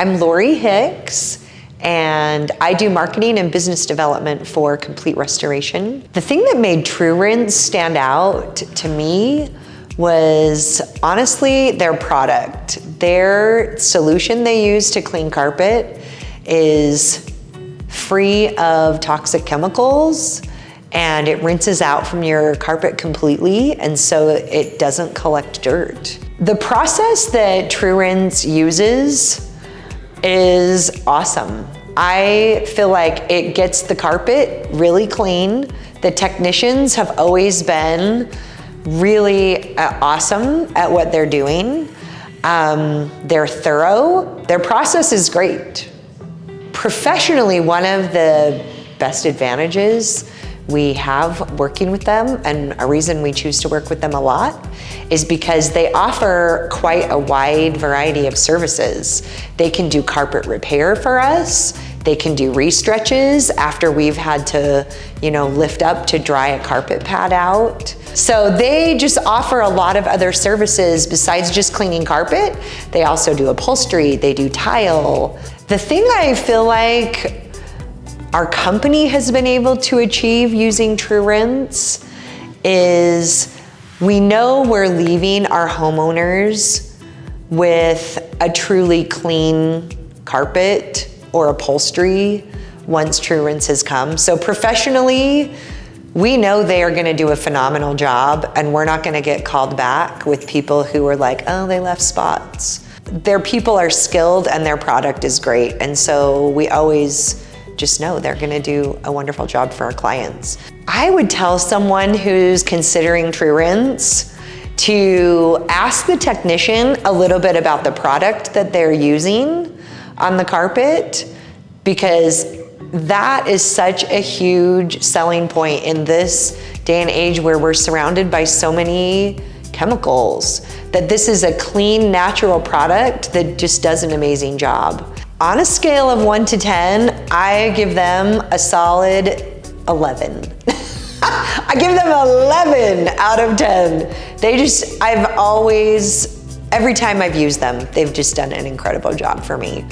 I'm Lori Hicks, and I do marketing and business development for Complete Restoration. The thing that made TruRinse stand out to me was honestly their product. Their solution they use to clean carpet is free of toxic chemicals, and it rinses out from your carpet completely, and so it doesn't collect dirt. The process that TruRinse uses is awesome. I feel like it gets the carpet really clean. The technicians have always been really awesome at what they're doing. They're thorough. Their process is great. Professionally, one of the best advantages we have working with them, and a reason we choose to work with them a lot, is because they offer quite a wide variety of services. They can do carpet repair for us. They can do restretches after we've had to, lift up to dry a carpet pad out. So they just offer a lot of other services besides just cleaning carpet. They also do upholstery, they do tile. The thing I feel like our company has been able to achieve using TruRinse is we know we're leaving our homeowners with a truly clean carpet or upholstery once TruRinse has come. So professionally, we know they are gonna do a phenomenal job, and we're not gonna get called back with people who are like, oh, they left spots. Their people are skilled and their product is great, and so we always just know they're gonna do a wonderful job for our clients. I would tell someone who's considering TruRinse to ask the technician a little bit about the product that they're using on the carpet, because that is such a huge selling point in this day and age where we're surrounded by so many chemicals, that this is a clean, natural product that just does an amazing job. On a scale of 1 to 10, I give them a solid 11. I give them 11 out of 10. Every time I've used them, they've just done an incredible job for me.